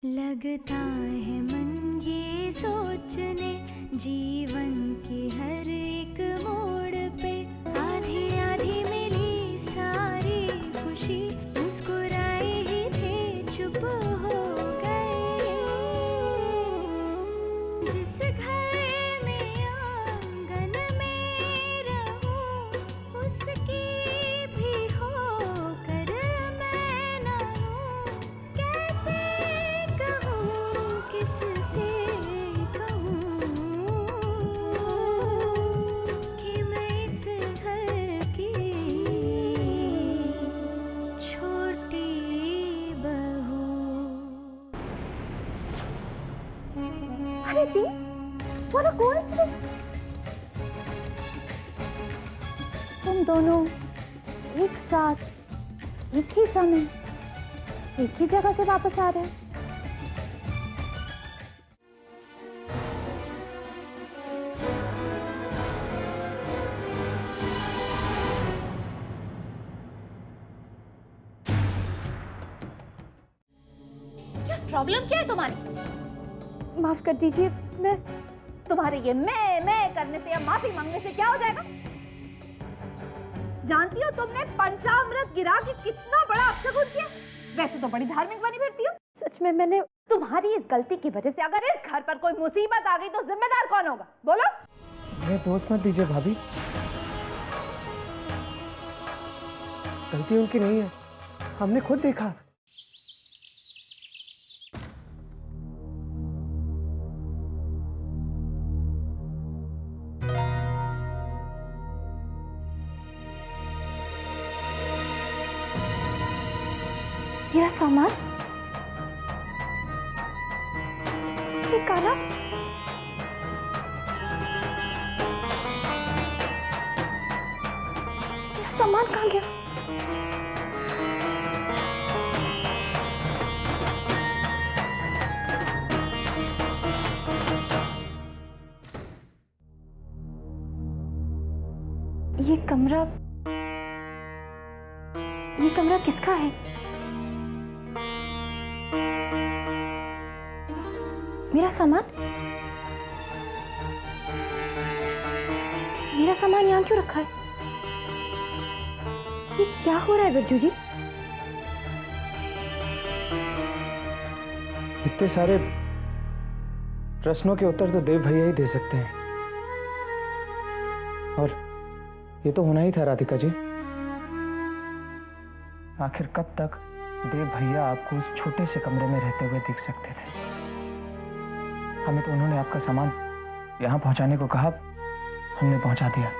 लगता है मन ये सोचने जीवन के हर एक मोड़ पे आधी आधी मिली सारी खुशी मुस्कुराए ही थे चुप हो गए। जिस घर में आंगन में रहूं उसकी भी होकर मैं ना हूं। कैसे कहूं किससे कहूं कि मैं इस घर की छोटी बहू। अरे दी, what a coincidence! तुम दोनों एक साथ एक ही समय एक ही जगह से वापस आ रहे हो। क्या प्रॉब्लम क्या है तुम्हारी? माफ कर दीजिए, मैं तुम्हारे ये मैं करने से या माफी मांगने से क्या हो जाएगा? जानती हो तुमने पंचामृत गिरा के कितना बड़ा अपशगुन किया। वैसे तो बड़ी धार्मिक बनी फिरती हो। सच में मैंने तुम्हारी इस गलती की वजह से अगर इस घर पर कोई मुसीबत आ गई तो जिम्मेदार कौन होगा? बोलो। मैं दोस्त मत दीजिए भाभी, गलती उनकी नहीं है, हमने खुद देखा। मेरा सामान, ये काला, मेरा सामान कहाँ गया? ये कमरा किसका है? मेरा सामान यहाँ क्यों रखा है? ये क्या हो रहा है बिरजू जी? इतने सारे प्रश्नों के उत्तर तो देव भैया ही दे सकते हैं, और ये तो होना ही था राधिका जी। आखिर कब तक देव भैया आपको उस छोटे से कमरे में रहते हुए देख सकते थे? हमें तो उन्होंने आपका सामान यहाँ पहुंचाने को कहा, हमने पहुंचा दिया।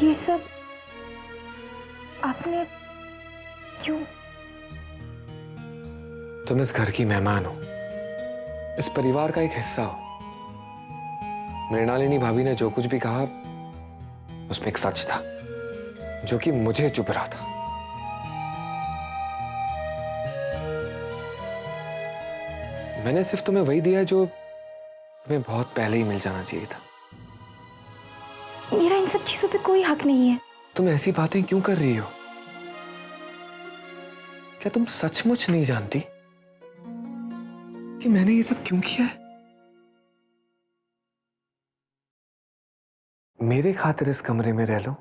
ये सब आपने क्यों? तुम इस घर की मेहमान हो, इस परिवार का एक हिस्सा हो। मृणालिनी भाभी ने जो कुछ भी कहा उसमें एक सच था जो कि मुझे चुप रहा था। मैंने सिर्फ तुम्हें वही दिया जो तुम्हें बहुत पहले ही मिल जाना चाहिए था। मेरा इन सब चीजों पे कोई हक नहीं है। तुम ऐसी बातें क्यों कर रही हो? क्या तुम सचमुच नहीं जानती कि मैंने ये सब क्यों किया है? मेरे खातिर इस कमरे में रह लो।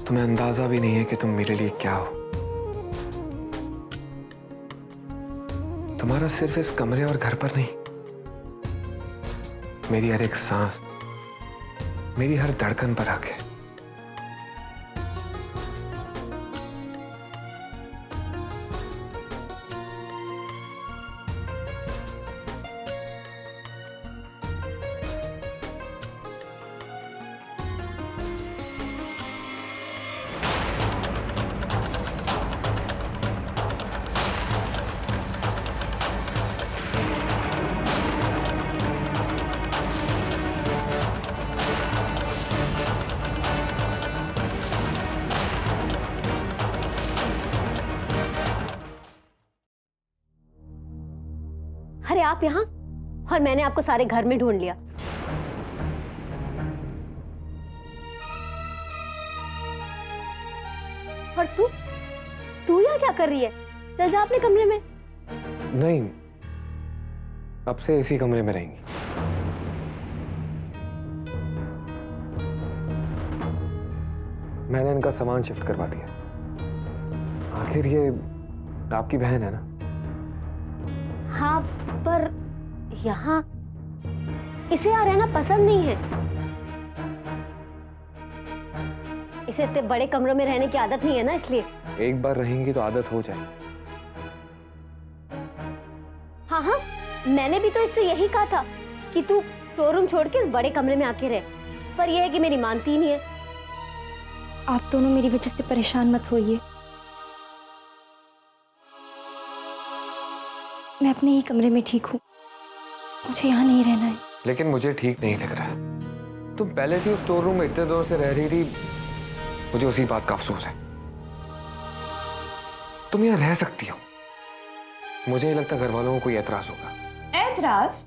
तुम्हें अंदाजा भी नहीं है कि तुम मेरे लिए क्या हो। तुम्हारा सिर्फ इस कमरे और घर पर नहीं, मेरी हर एक सांस, मेरी हर धड़कन पर हक है। अरे आप यहाँ, और मैंने आपको सारे घर में ढूंढ लिया। और तू यहाँ क्या कर रही है? चल जा अपने कमरे में। नहीं, अब से इसी कमरे में रहेंगी। मैंने इनका सामान शिफ्ट करवा दिया। आखिर ये आपकी बहन है ना? हाँ, पर यहाँ इसे यहाँ रहना पसंद नहीं है। इसे इतने बड़े कमरों में रहने की आदत नहीं है ना, इसलिए। एक बार रहेंगी तो आदत हो जाएगी। हाँ हाँ, मैंने भी तो इससे यही कहा था कि तू शोरूम छोड़ के इस बड़े कमरे में आके रहे, पर यह है कि मेरी मानती ही नहीं है। आप दोनों मेरी वजह से परेशान मत होइए। मैं अपने ही कमरे में ठीक हूँ, मुझे यहाँ नहीं रहना है। लेकिन मुझे ठीक नहीं लग रहा है। तुम पहले से उस स्टोर रूम में इतने देर से रह रही थी, मुझे उसी बात का अफसोस है। तुम यहाँ रह सकती हो, मुझे नहीं लगता घर वालों को कोई एतराज होगा। ऐतराज?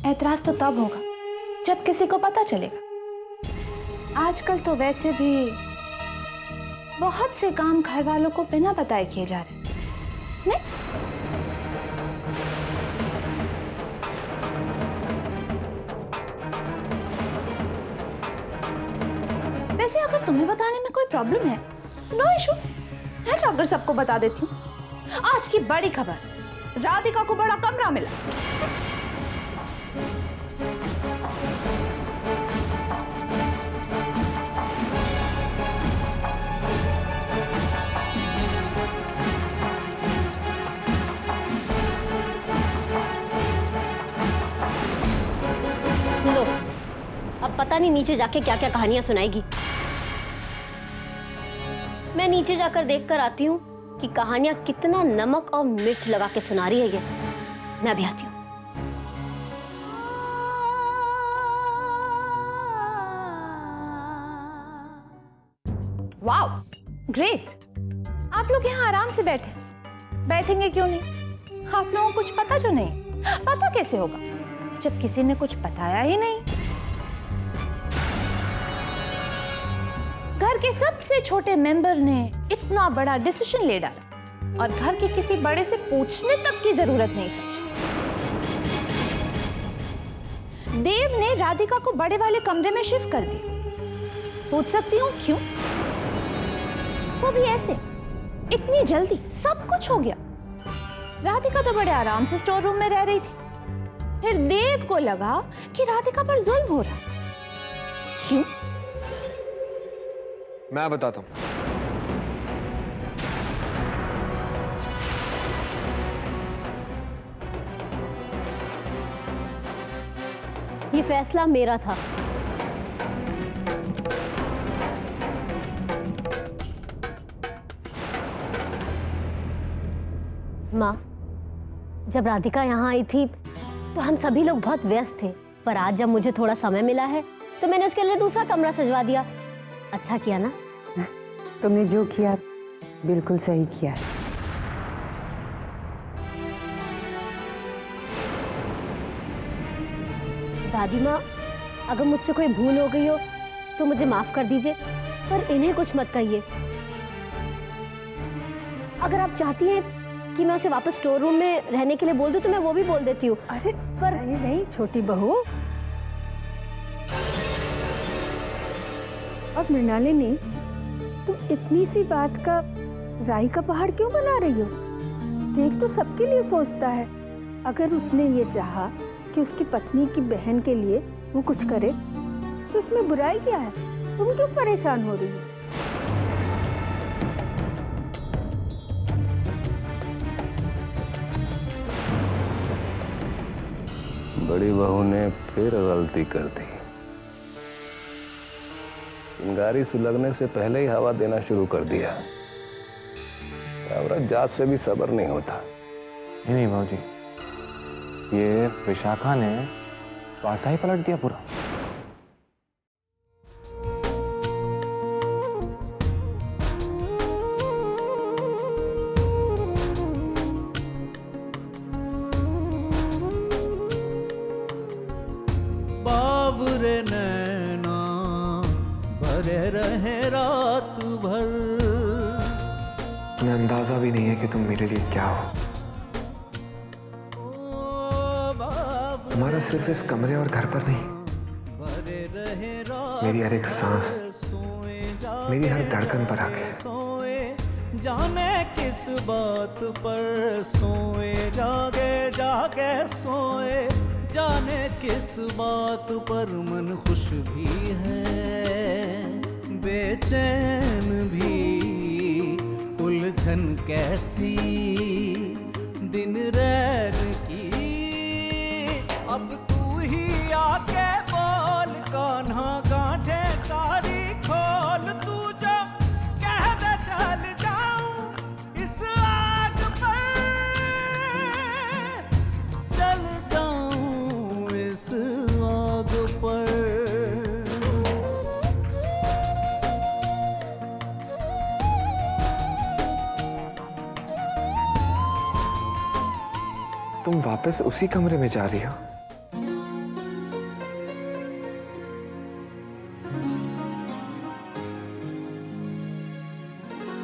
ऐतराज तो तब होगा जब किसी को पता चलेगा। आजकल तो वैसे भी बहुत से काम घर वालों को बिना बताए किए जा रहे हैं, नहीं? वैसे अगर तुम्हें बताने में कोई प्रॉब्लम है, नो इश्यूज। मैं जाकर सबको बता देती हूँ। आज की बड़ी खबर, राधिका को बड़ा कमरा मिला। लो, अब पता नहीं नीचे जाके क्या क्या कहानियां सुनाएगी। मैं नीचे जाकर देखकर आती हूँ कि कहानियां कितना नमक और मिर्च लगा के सुना रही है ये। मैं अभी आती हूँ। Wow, great. आप लोग यहाँ आराम से बैठेंगे क्यों नहीं? आप लोगों को कुछ पता जो नहीं? पता कैसे होगा जब किसी ने कुछ बताया ही नहीं? घर के सबसे छोटे मेंबर ने इतना बड़ा डिसीजन ले डाला और घर के किसी बड़े से पूछने तक की जरूरत नहीं समझी। देव ने राधिका को बड़े वाले कमरे में शिफ्ट कर दिया। पूछ सकती हूँ क्यों? वो भी ऐसे, इतनी जल्दी सब कुछ हो गया। राधिका तो बड़े आराम से स्टोर रूम में रह रही थी, फिर देव को लगा कि राधिका पर जुल्म हो रहा। क्यों? मैं बताता हूं। ये फैसला मेरा था। माँ, जब राधिका यहाँ आई थी तो हम सभी लोग बहुत व्यस्त थे, पर आज जब मुझे थोड़ा समय मिला है तो मैंने उसके लिए दूसरा कमरा सजवा दिया। अच्छा किया ना? तुमने जो किया बिल्कुल सही किया है। दादी माँ, अगर मुझसे कोई भूल हो गई हो तो मुझे माफ कर दीजिए, पर इन्हें कुछ मत कहिए। अगर आप चाहती हैं कि मैं उसे वापस स्टोर रूम में रहने के लिए बोल दूं तो मैं वो भी बोल देती हूँ। अरे पर नहीं छोटी बहू। अब मृणालिनी, तुम इतनी सी बात का राई का पहाड़ क्यों बना रही हो? देख तो सबके लिए सोचता है। अगर उसने ये चाहा कि उसकी पत्नी की बहन के लिए वो कुछ करे तो इसमें बुराई क्या है? तुम क्यों परेशान हो रही हो? बड़ी बहू ने फिर गलती कर दी। चिंगारी सुलगने से पहले ही हवा देना शुरू कर दिया। औरत जात से भी सब्र नहीं होता। नहीं भाजी, ये विशाखा ने पासा ही पलट दिया पूरा। रहे रात भर। तुम्हें अंदाजा भी नहीं है कि तुम मेरे लिए क्या हो। तुम्हारा सिर्फ इस कमरे और घर पर नहीं, मेरी हर एक सांस, मेरी हर धड़कन पर आके सोए जाने किस बात पर सोए, जागे जागे सोए जाने किस बात पर। मन खुश भी है बेचैन भी, उलझन कैसी दिन रैन की। अब तू ही आके बोल कान्हा, गांठे सारी खोल तू जो कह दे चल जाऊं इस आग पर, चल जाऊं इस आग पर। तुम वापस उसी कमरे में जा रही हो?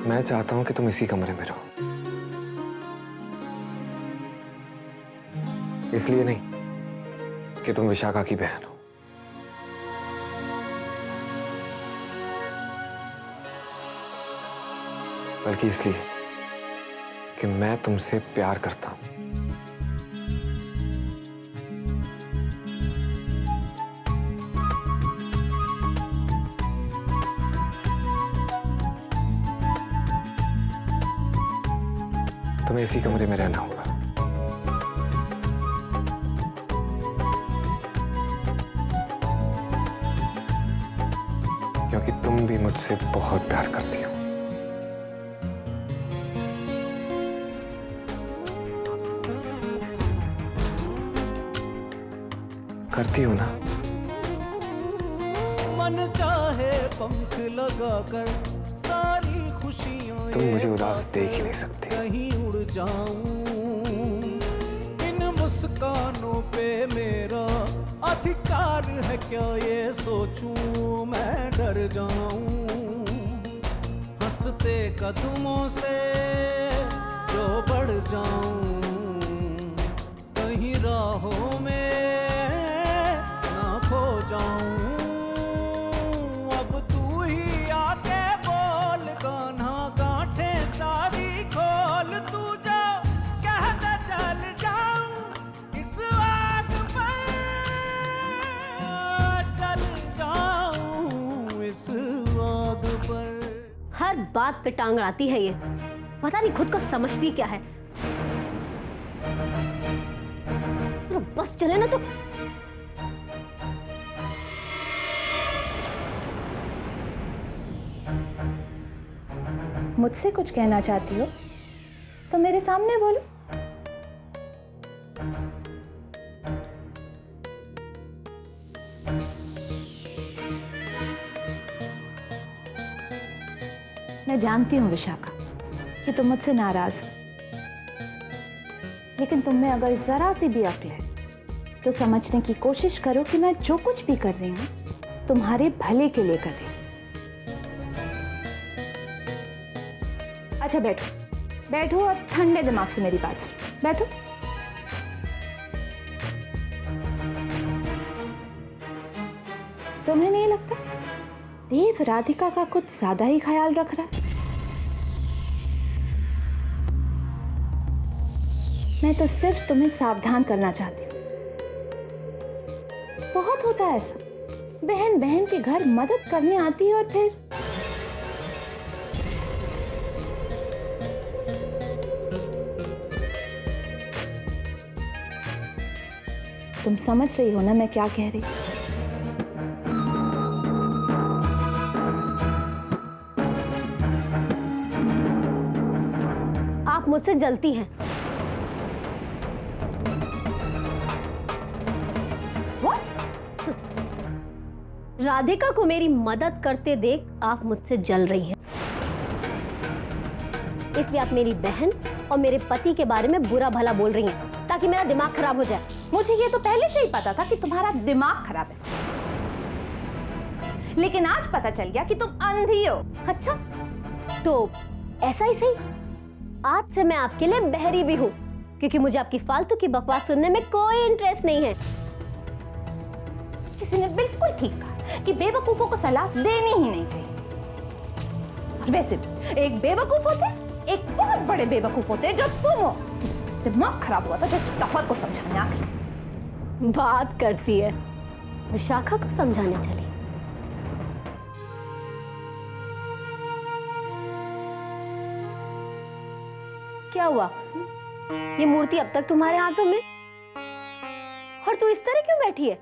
मैं चाहता हूं कि तुम इसी कमरे में रहो, इसलिए नहीं कि तुम विशाखा की बहन हो, बल्कि इसलिए कि मैं तुमसे प्यार करता हूं। तुम्हें इसी कमरे में रहना होगा, क्योंकि तुम भी मुझसे बहुत प्यार करती हो। करती हो ना? मन चाहे पंख लगाकर सारी खुशियां तुम मुझे उदास देख ही नहीं सकती। कहीं उड़ जाऊं, इन मुस्कानों पे मेरा अधिकार है क्या ये सोचूं मैं डर जाऊं। हंसते कदमों से जो बढ़ जाऊं, कहीं राहों में ना खो जाऊं। अब तू ही आके बोल कान्हा, गांठे सारी खोल तू जो कह दे चल जाऊं इस आग पर, चल जाऊं इस आग पर। हर बात पे टांग अड़ाती है ये, पता नहीं खुद को समझती क्या है। तो बस चले ना तो। मुझसे कुछ कहना चाहती हो तो मेरे सामने बोलो। मैं जानती हूँ विशाखा कि तुम मुझसे नाराज हो, लेकिन तुम में अगर जरा सी भी अक्ल है तो समझने की कोशिश करो कि मैं जो कुछ भी कर रही हूँ तुम्हारे भले के लिए कर रही हूँ। अच्छा बैठो, बैठो और ठंडे दिमाग से मेरी बात सुनो। बैठो। तुम्हें नहीं लगता देव राधिका का कुछ ज्यादा ही ख्याल रख रहा है? मैं तो सिर्फ तुम्हें सावधान करना चाहती हूँ। बहुत होता है ऐसा, बहन बहन के घर मदद करने आती है और फिर तुम समझ रही हो ना मैं क्या कह रही हूँ? आप मुझसे जलती हैं। राधिका को मेरी मदद करते देख आप मुझसे जल रही हैं। इसलिए आप मेरी बहन और मेरे पति के बारे में बुरा भला बोल रही हैं ताकि मेरा दिमाग खराब हो जाए। मुझे ये तो पहले से ही पता था कि तुम्हारा दिमाग खराब है, लेकिन आज पता चल गया कि तुम अंधी हो। अच्छा, तो ऐसा ही सही, आज से मैं आपके लिए बहरी भी हूँ, क्योंकि मुझे आपकी फालतू की बकवास सुनने में कोई इंटरेस्ट नहीं है। किसी ने बिल्कुल ठीक कहा कि बेवकूफों को सलाह देनी ही नहीं चाहिए। और वैसे भी एक बेवकूफ होते, एक बहुत बड़े बेवकूफ होते जो तुम हो। दिमाग खराब हुआ था जो सफर को समझाने आ गई। बात करती है, विशाखा को समझाने चली। क्या हुआ? ये मूर्ति अब तक तुम्हारे हाथों में, और तू इस तरह क्यों बैठी है?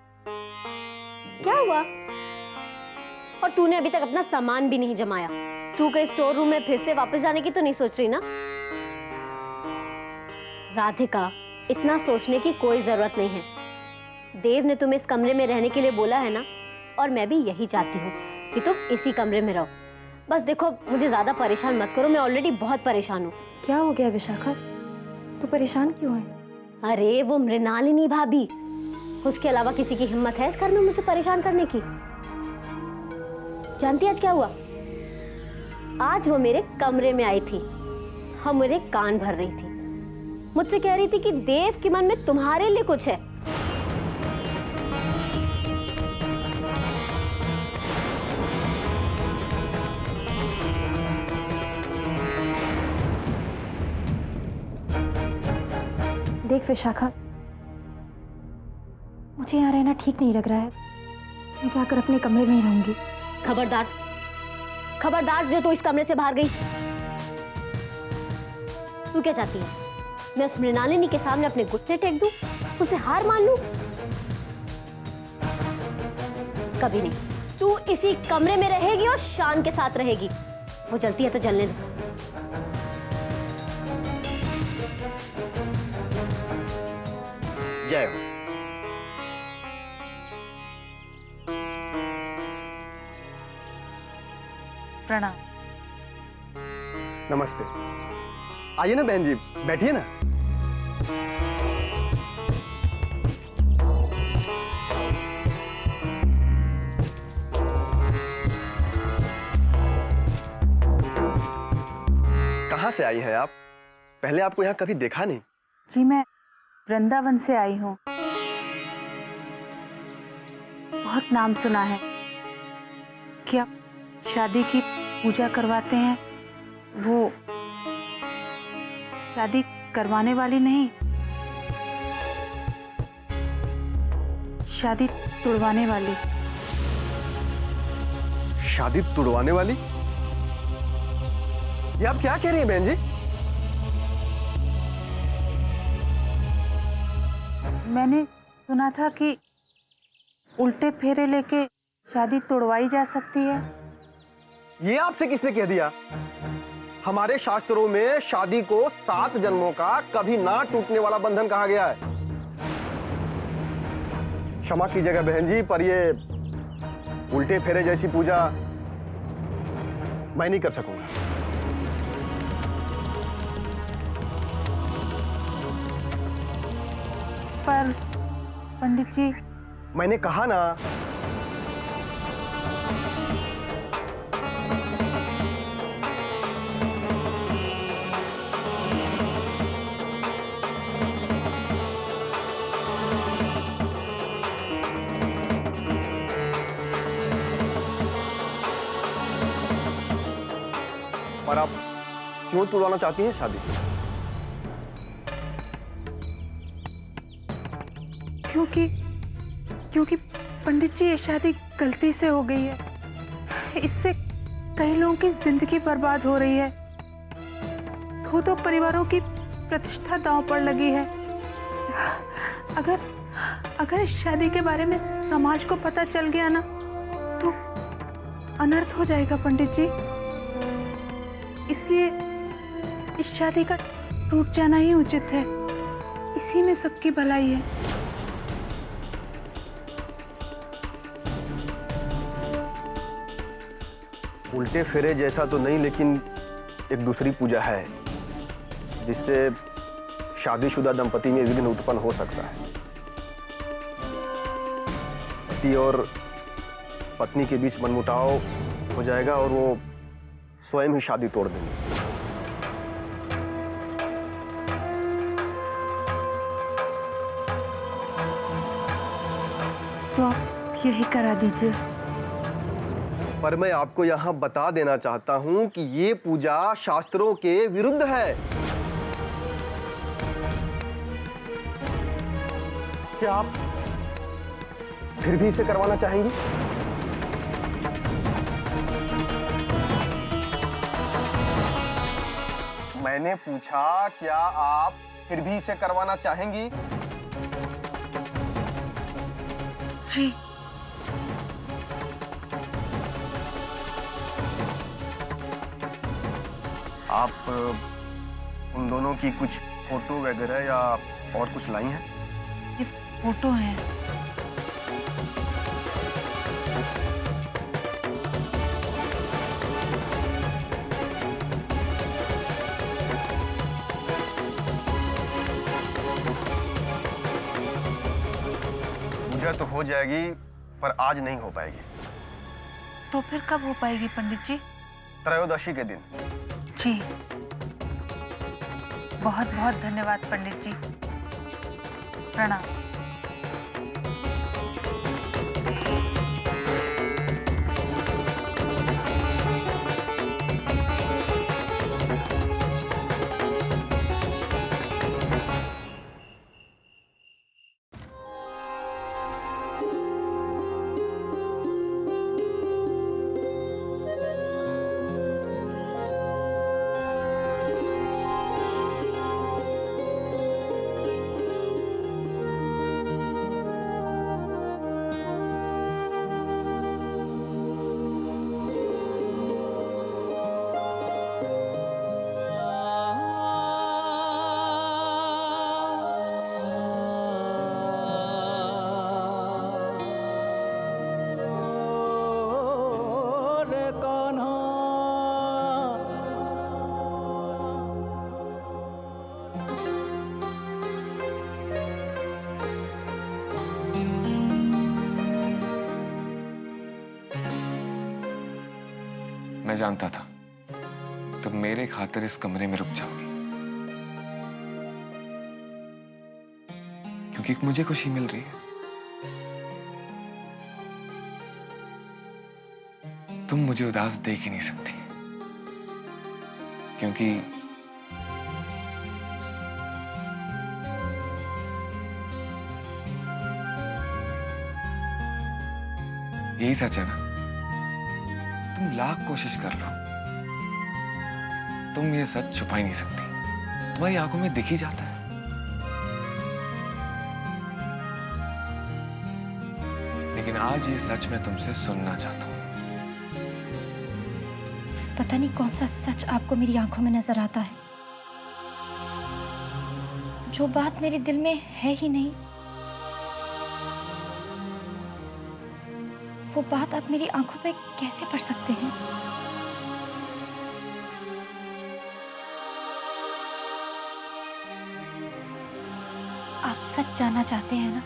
क्या हुआ? और तूने अभी तक अपना सामान भी नहीं जमाया। तू कहीं स्टोर रूम में फिर से वापस जाने की तो नहीं सोच रही ना? राधिका, इतना सोचने की कोई जरूरत नहीं है। देव ने तुम्हें इस कमरे में रहने के लिए बोला है ना, और मैं भी यही चाहती हूँ कि तुम इसी कमरे में रहो। बस देखो, मुझे ज्यादा परेशान मत करो, मैं ऑलरेडी बहुत परेशान हूँ। क्या हो गया विशाखा, तू परेशान क्यों है? अरे वो मृणालिनी भाभी, उसके अलावा किसी की हिम्मत है इस घर में मुझे परेशान करने की? जानती आज क्या हुआ? आज वो मेरे कमरे में आई थी, हम मेरे कान भर रही थी, मुझसे कह रही थी कि देव के मन में तुम्हारे लिए कुछ है। देख विशाखा, मुझे यहाँ रहना ठीक नहीं लग रहा है। मैं जाकर अपने कमरे में ही रहूंगी। खबरदार, खबरदार जो तू इस कमरे से बाहर गई। तू क्या चाहती है? मैं उस मृणालिनी के सामने अपने गुस्से टेक दूं, उसे हार मान लूं? कभी नहीं। तू इसी कमरे में रहेगी और शान के साथ रहेगी। वो जलती है तो जलने दो। जय हो। प्रणाम। नमस्ते। आइए ना बहन जी, बैठिए ना। कहाँ से आई है आप? पहले आपको यहाँ कभी देखा नहीं। जी मैं वृंदावन से आई हूँ। बहुत नाम सुना है कि आप शादी की पूजा करवाते हैं। वो शादी करवाने वाली नहीं, शादी तुड़वाने वाली। शादी तुड़वाने वाली? ये आप क्या कह रही हैं बहन जी? मैंने सुना था कि उल्टे फेरे लेके शादी तोड़वाई जा सकती है। ये आपसे किसने कह दिया? हमारे शास्त्रों में शादी को 7 जन्मों का कभी ना टूटने वाला बंधन कहा गया है। क्षमा कीजिएगा बहन जी, पर ये उल्टे फेरे जैसी पूजा मैं नहीं कर सकूंगा। पर पंडित जी, मैंने कहा ना, और आप क्यों तुड़वाना चाहती हैं शादी? क्योंकि पंडित जी, ये शादी गलती से हो गई है। इससे कई लोगों की जिंदगी बर्बाद हो रही है। दो परिवारों की प्रतिष्ठा दांव पर लगी है। अगर इस शादी के बारे में समाज को पता चल गया ना, तो अनर्थ हो जाएगा पंडित जी। इसलिए इस शादी का टूट जाना ही उचित है। इसी में सबकी भलाई है। उल्टे फेरे जैसा तो नहीं, लेकिन एक दूसरी पूजा है जिससे शादीशुदा दंपति में विघ्न उत्पन्न हो सकता है। पति और पत्नी के बीच मनमुटाव हो जाएगा और वो स्वयं ही शादी तोड़ देंगे। तो आप यही करा दीजिए। पर मैं आपको यहाँ बता देना चाहता हूँ कि ये पूजा शास्त्रों के विरुद्ध है। क्या आप फिर भी इसे करवाना चाहेंगी? मैंने पूछा, क्या आप फिर भी इसे करवाना चाहेंगी? जी। आप उन दोनों की कुछ फोटो वगैरह या और कुछ लाई हैं? ये फोटो है। पूजा तो हो जाएगी पर आज नहीं हो पाएगी। तो फिर कब हो पाएगी पंडित जी? त्रयोदशी के दिन। जी, बहुत बहुत धन्यवाद पंडित जी। प्रणाम। मैं जानता था तुम मेरे खातिर इस कमरे में रुक जाओगी, क्योंकि मुझे खुशी मिल रही है। तुम मुझे उदास देख ही नहीं सकती, क्योंकि यही सच है ना। तुम लाख कोशिश कर लो, तुम ये सच छुपा ही नहीं सकती। तुम्हारी आंखों में दिख ही जाता है। लेकिन आज ये सच मैं तुमसे सुनना चाहता हूं। पता नहीं कौन सा सच आपको मेरी आंखों में नजर आता है। जो बात मेरे दिल में है ही नहीं, वो बात आप मेरी आंखों पे कैसे पढ़ सकते हैं? आप सच जानना चाहते हैं ना?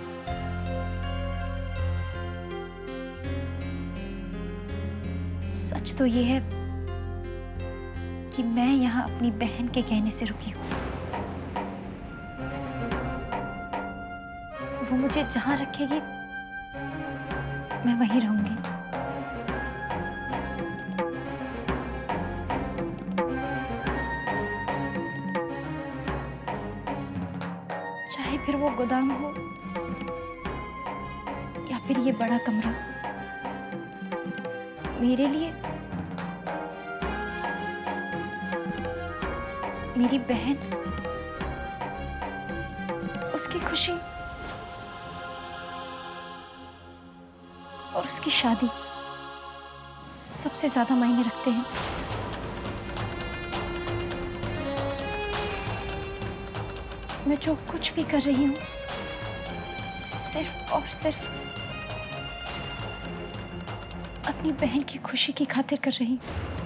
सच तो ये है कि मैं यहाँ अपनी बहन के कहने से रुकी हूँ। वो मुझे जहां रखेगी मैं वहीं रहूंगी। चाहे फिर वो गोदाम हो या फिर ये बड़ा कमरा, मेरे लिए मेरी बहन, उसकी खुशी और उसकी शादी सबसे ज्यादा मायने रखते हैं। मैं जो कुछ भी कर रही हूँ सिर्फ और सिर्फ अपनी बहन की खुशी की खातिर कर रही हूँ।